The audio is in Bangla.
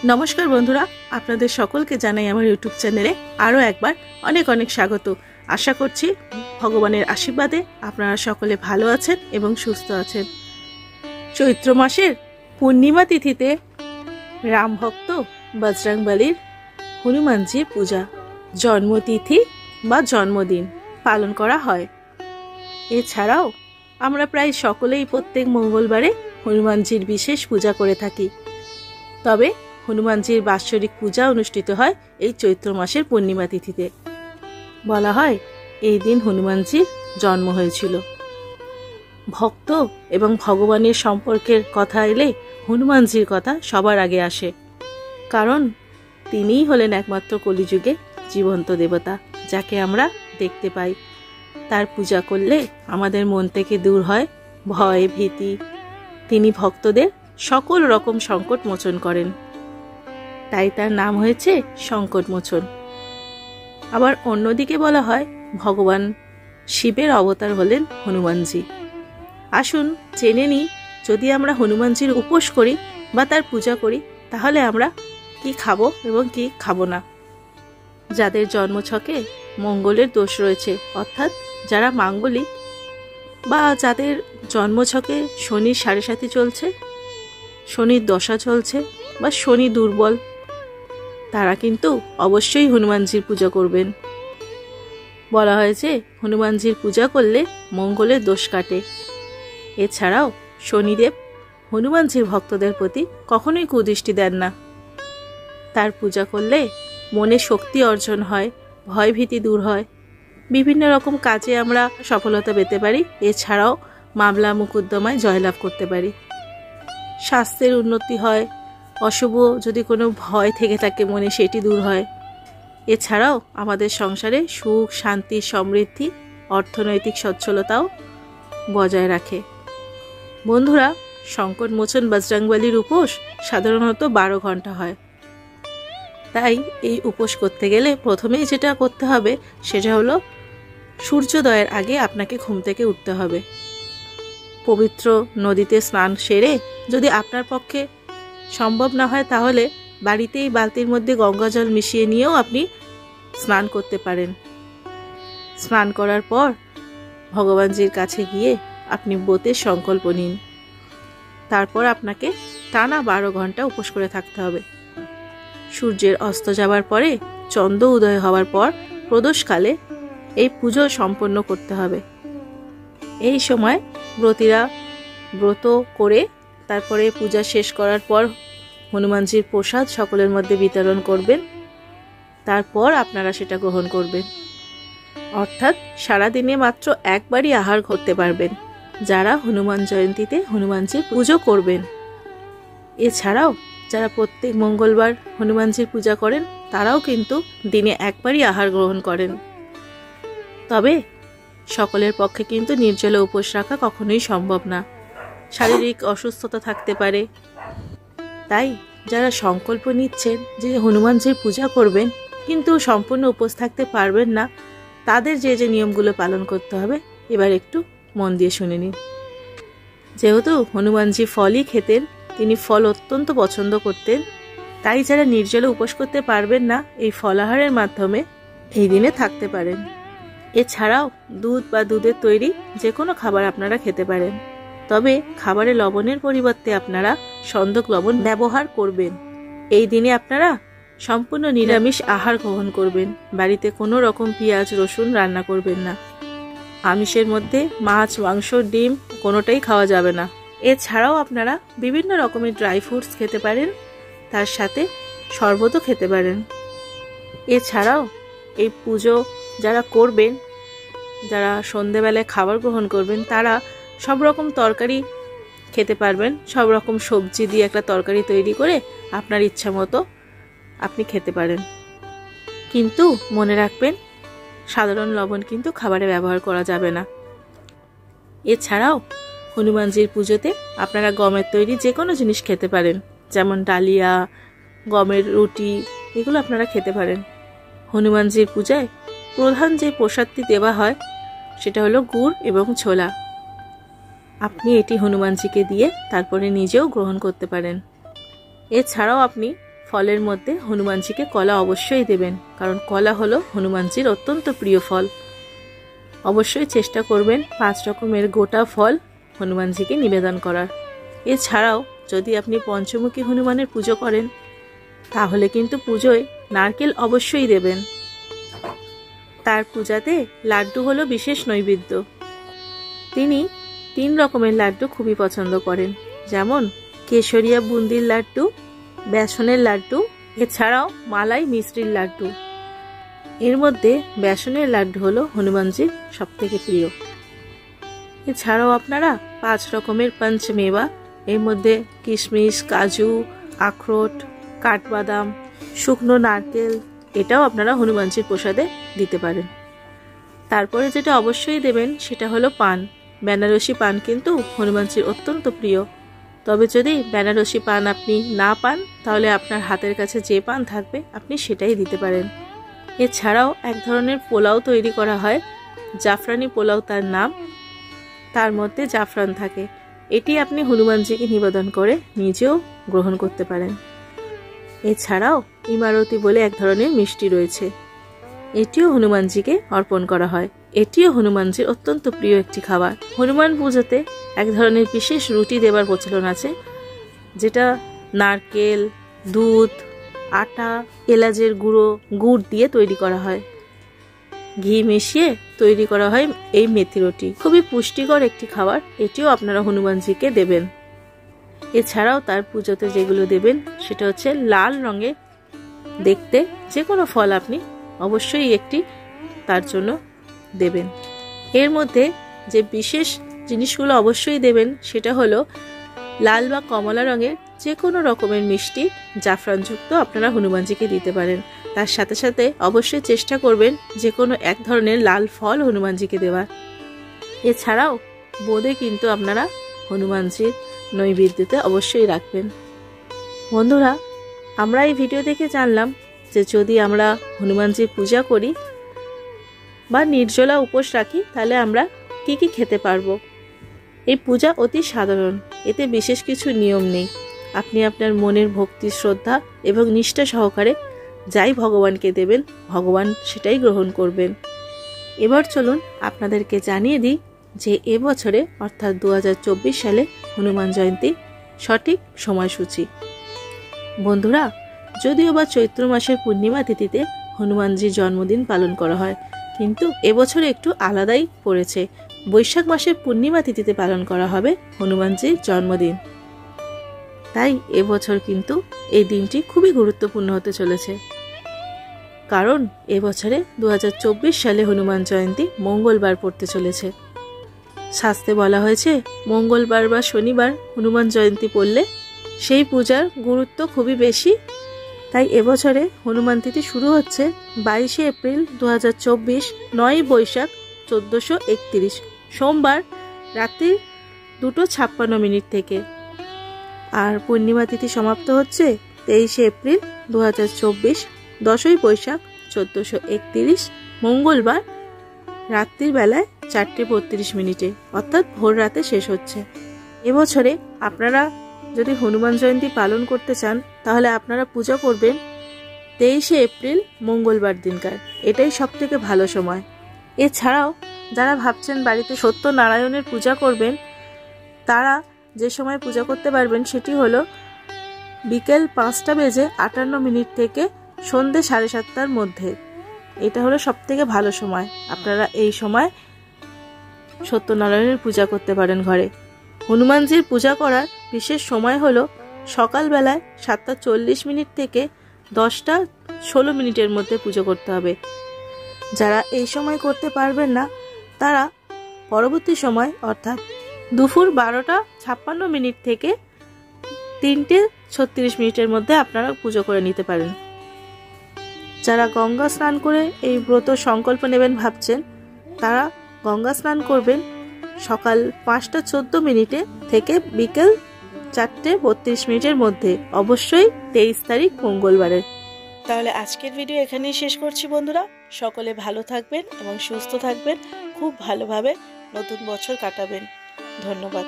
নমস্কার বন্ধুরা, আপনাদের সকলকে জানাই আমার ইউটিউব চ্যানেলে আরও একবার অনেক অনেক স্বাগত। আশা করছি ভগবানের আশীর্বাদে আপনারা সকলে ভালো আছেন এবং সুস্থ আছেন। চৈত্র মাসের পূর্ণিমা তিথিতে রামভক্ত বজরংবলীর হনুমানজির পূজা, জন্মতিথি বা জন্মদিন পালন করা হয়। এছাড়াও আমরা প্রায় সকলেই প্রত্যেক মঙ্গলবারে হনুমানজির বিশেষ পূজা করে থাকি। তবে হনুমানজির বাৎসরিক পূজা অনুষ্ঠিত হয় এই চৈত্র মাসের পূর্ণিমা তিথিতে। বলা হয় এই দিন হনুমানজির জন্ম হয়েছিল। ভক্ত এবং ভগবানের সম্পর্কের কথা এলে হনুমানজির কথা সবার আগে আসে, কারণ তিনিই হলেন একমাত্র কলিযুগে জীবন্ত দেবতা, যাকে আমরা দেখতে পাই। তার পূজা করলে আমাদের মন থেকে দূর হয় ভয় ভীতি। তিনি ভক্তদের সকল রকম সংকট মোচন করেন, তাই তার নাম হয়েছে সংকটমোচন। আবার অন্যদিকে বলা হয় ভগবান শিবের অবতার হলেন হনুমানজি। আসুন জেনে নিই, যদি আমরা হনুমানজির উপোস করি বা তার পূজা করি তাহলে আমরা কি খাবো এবং কি খাবো না। যাদের জন্মছকে মঙ্গলের দোষ রয়েছে, অর্থাৎ যারা মাঙ্গলিক, বা যাদের জন্মছকে শনির সাড়ে সাথী চলছে, শনির দশা চলছে, বা শনি দুর্বল, তারা কিন্তু অবশ্যই হনুমানজির পূজা করবেন। বলা হয়েছে হনুমানজির পূজা করলে মঙ্গলের দোষ কাটে। এছাড়াও শনিদেব হনুমানজির ভক্তদের প্রতি কখনোই কুদৃষ্টি দেন না। তার পূজা করলে মনে শক্তি অর্জন হয়, ভয় ভীতি দূর হয়, বিভিন্ন রকম কাজে আমরা সফলতা পেতে পারি। এছাড়াও মামলা মোকদ্দমায় জয়লাভ করতে পারি, স্বাস্থ্যের উন্নতি হয়, অশুভ যদি কোনো ভয় থেকে থাকে মনে সেটি দূর হয়। এছাড়াও আমাদের সংসারে সুখ শান্তি সমৃদ্ধি অর্থনৈতিক সচ্ছলতাও বজায় রাখে। বন্ধুরা, সংকটমোচন বজরংবলীর উপোস সাধারণত 12 ঘন্টা হয়। তাই এই উপোস করতে গেলে প্রথমেই যেটা করতে হবে সেটা হলো সূর্যোদয়ের আগে আপনাকে ঘুম থেকে উঠতে হবে। পবিত্র নদীতে স্নান সেরে, যদি আপনার পক্ষে সম্ভব না হয় তাহলে বাড়িতেই বালতির মধ্যে গঙ্গা জল মিশিয়ে নিয়েও আপনি স্নান করতে পারেন। স্নান করার পর ভগবানজির কাছে গিয়ে আপনি ব্রতের সংকল্প নিন। তারপর আপনাকে টানা 12 ঘন্টা উপোস করে থাকতে হবে। সূর্যের অস্ত যাবার পরে চন্দ্র উদয় হওয়ার পর প্রদোষকালে এই পুজো সম্পন্ন করতে হবে। এই সময় ব্রতীরা ব্রত করে তারপরে পূজা শেষ করার পর হনুমানজির প্রসাদ সকলের মধ্যে বিতরণ করবেন। তারপর আপনারা সেটা গ্রহণ করবেন। অর্থাৎ সারাদিনে মাত্র একবারই আহার করতে পারবেন যারা হনুমান জয়ন্তীতে হনুমানজির পুজো করবেন। এছাড়াও যারা প্রত্যেক মঙ্গলবার হনুমানজির পূজা করেন তারাও কিন্তু দিনে একবারই আহার গ্রহণ করেন। তবে সকলের পক্ষে কিন্তু নির্জলে উপোস রাখা কখনোই সম্ভব না, শারীরিক অসুস্থতা থাকতে পারে। তাই যারা সংকল্প নিচ্ছেন যে হনুমানজির পূজা করবেন কিন্তু সম্পূর্ণ উপোস থাকতে পারবেন না, তাদের যে যে নিয়মগুলো পালন করতে হবে এবার একটু মন দিয়ে শুনে নিন। যেহেতু হনুমানজি ফলই খেতেন, তিনি ফল অত্যন্ত পছন্দ করতেন, তাই যারা নির্জলে উপোস করতে পারবেন না এই ফলাহারের মাধ্যমে এই দিনে থাকতে পারেন। এছাড়াও দুধ বা দুধের তৈরি যে কোনো খাবার আপনারা খেতে পারেন। তবে খাবারে লবণের পরিবর্তে আপনারা সন্দক লবণ ব্যবহার করবেন। এই দিনে আপনারা সম্পূর্ণ নিরামিষ আহার গ্রহণ করবেন। বাড়িতে কোনো রকম পেঁয়াজ রসুন রান্না করবেন না। আমিষের মধ্যে মাছ মাংস ডিম কোনোটাই খাওয়া যাবে না। এছাড়াও আপনারা বিভিন্ন রকমের ড্রাই ফ্রুটস খেতে পারেন, তার সাথে শরবতও খেতে পারেন। এছাড়াও এই পুজো যারা করবেন, যারা সন্ধেবেলায় খাবার গ্রহণ করবেন, তারা সব রকম তরকারি খেতে পারবেন। সব রকম সবজি দিয়ে একটা তরকারি তৈরি করে আপনার ইচ্ছা মতো আপনি খেতে পারেন। কিন্তু মনে রাখবেন, সাধারণ লবণ কিন্তু খাবারে ব্যবহার করা যাবে না। এছাড়াও হনুমানজির পুজোতে আপনারা গমের তৈরি যে কোনো জিনিস খেতে পারেন, যেমন ডালিয়া, গমের রুটি, এগুলো আপনারা খেতে পারেন। হনুমানজির পূজায় প্রধান যে প্রসাদটি দেওয়া হয় সেটা হলো গুড় এবং ছোলা। আপনি এটি হনুমানজিকে দিয়ে তারপরে নিজেও গ্রহণ করতে পারেন। এছাড়াও আপনি ফলের মধ্যে হনুমানজিকে কলা অবশ্যই দেবেন, কারণ কলা হলো হনুমানজির অত্যন্ত প্রিয় ফল। অবশ্যই চেষ্টা করবেন 5 রকমের গোটা ফল হনুমানজিকে নিবেদন করার। এছাড়াও যদি আপনি পঞ্চমুখী হনুমানের পুজো করেন তাহলে কিন্তু পুজোয় নারকেল অবশ্যই দেবেন। তার পূজাতে লাড্ডু হলো বিশেষ নৈবেদ্য। তিনি 3 রকমের লাড্ডু খুবই পছন্দ করেন, যেমন কেশরিয়া বুন্দির লাড্ডু, বেসনের লাড্ডু, এছাড়াও মালাই মিষ্টির লাড্ডু। এর মধ্যে বেসনের লাড্ডু হলো হনুমানজির সবথেকে প্রিয়। এছাড়াও আপনারা 5 রকমের পঞ্চমেওয়া, এর মধ্যে কিশমিশ, কাজু, আখরোট, কাঠবাদাম, শুকনো নারকেল, এটাও আপনারা হনুমানজির প্রসাদে দিতে পারেন। তারপরে যেটা অবশ্যই দেবেন সেটা হলো পান। বেনারসি পান কিন্তু হনুমানজির অত্যন্ত প্রিয়। তবে যদি বেনারসি পান আপনি না পান তাহলে আপনার হাতের কাছে যে পান থাকবে আপনি সেটাই দিতে পারেন। এছাড়াও এক ধরনের পোলাও তৈরি করা হয়, জাফরানি পোলাও তার নাম, তার মধ্যে জাফরান থাকে। এটি আপনি হনুমানজিকে নিবেদন করে নিজেও গ্রহণ করতে পারেন। এছাড়াও ইমারতি বলে এক ধরনের মিষ্টি রয়েছে, এটিও হনুমানজিকে অর্পণ করা হয়। এটিও হনুমানজির অত্যন্ত প্রিয় একটি খাবার। হনুমান পুজোতে এক ধরনের বিশেষ রুটি দেবার প্রচলন আছে, যেটা নারকেল, দুধ, আটা, এলাচের গুড় দিয়ে তৈরি করা হয়। ঘি মিশিয়ে তৈরি করা হয় এই মেথি রুটি। খুবই পুষ্টিকর একটি খাবার, এটিও আপনারা হনুমানজিকে দেবেন। এছাড়াও তার পুজোতে যেগুলো দেবেন সেটা হচ্ছে লাল রঙের দেখতে যে কোনো ফল আপনি অবশ্যই একটি তার জন্য দেবেন। এর মধ্যে যে বিশেষ জিনিসগুলো অবশ্যই দেবেন সেটা হলো লাল বা কমলা রঙের যে কোনো রকমের মিষ্টি জাফরানযুক্ত আপনারা হনুমানজিকে দিতে পারেন। তার সাথে সাথে অবশ্যই চেষ্টা করবেন যে কোনো এক ধরনের লাল ফল হনুমানজিকে দেওয়ার। এছাড়াও বোঁদে কিন্তু আপনারা হনুমানজির নৈবেদ্যতে অবশ্যই রাখবেন। বন্ধুরা, আমরা এই ভিডিও দেখে জানলাম যে যদি আমরা হনুমানজির পূজা করি বা নির্জলা উপোস রাখি তাহলে আমরা কি কি খেতে পারবো। এই পূজা অতি সাধারণ, এতে বিশেষ কিছু নিয়ম নেই। আপনি আপনার মনের ভক্তি, শ্রদ্ধা এবং নিষ্ঠা সহকারে যাই ভগবানকে দেবেন ভগবান সেটাই গ্রহণ করবেন। এবার চলুন আপনাদেরকে জানিয়ে দিই যে এবছরে অর্থাৎ 2024 সালে হনুমান জয়ন্তী সঠিক সময়সূচি। বন্ধুরা, যদিও বা চৈত্র মাসের পূর্ণিমা তিথিতে হনুমানজির জন্মদিন পালন করা হয়, কিন্তু এবছরে একটু আলাদাই পড়েছে। বৈশাখ মাসের পূর্ণিমা তিথিতে পালন করা হবে হনুমানজির জন্মদিন। তাই এবছর কিন্তু এই দিনটি খুবই গুরুত্বপূর্ণ হতে চলেছে, কারণ এবছরে 2024 সালে হনুমান জয়ন্তী মঙ্গলবার পড়তে চলেছে। শাস্ত্রে বলা হয়েছে মঙ্গলবার বা শনিবার হনুমান জয়ন্তী পড়লে সেই পূজার গুরুত্ব খুবই বেশি। তাই এবছরে হনুমান তিথি শুরু হচ্ছে 22শে এপ্রিল 2024, 9ই বৈশাখ 1431 সোমবার রাত্রি 2:56 থেকে, আর পূর্ণিমা তিথি সমাপ্ত হচ্ছে 23শে এপ্রিল 2024, 10ই বৈশাখ 1431 মঙ্গলবার রাত্রির বেলায় 4:32, অর্থাৎ ভোর রাতে শেষ হচ্ছে। এবছরে আপনারা যদি হনুমান জয়ন্তী পালন করতে চান তাহলে আপনারা পূজা করবেন 23শে এপ্রিল মঙ্গলবার দিনকার, এটাই সব থেকে ভালো সময়। এছাড়াও যারা ভাবছেন বাড়িতে সত্যনারায়ণের পূজা করবেন তারা যে সময় পূজা করতে পারবেন সেটি হলো বিকেল 5:58 থেকে সন্ধ্যে 7:30 মধ্যে। এটা হলো সব থেকে ভালো সময়, আপনারা এই সময় সত্যনারায়ণের পূজা করতে পারেন ঘরে। হনুমানজির পূজা করার বিশেষ সময় হলো সকালবেলায় 7:40 থেকে 10:16 মধ্যে পুজো করতে হবে। যারা এই সময় করতে পারবেন না তারা পরবর্তী সময় অর্থাৎ দুপুর 12:56 থেকে 3:36 মধ্যে আপনারা পুজো করে নিতে পারেন। যারা গঙ্গা স্নান করে এই ব্রত সংকল্প নেবেন ভাবছেন তারা গঙ্গা স্নান করবেন সকাল 5:14 থেকে বিকেল 4:32 মধ্যে, অবশ্যই 23 তারিখ মঙ্গলবারের। তাহলে আজকের ভিডিও এখানেই শেষ করছি বন্ধুরা। সকলে ভালো থাকবেন এবং সুস্থ থাকবেন, খুব ভালোভাবে নতুন বছর কাটাবেন। ধন্যবাদ।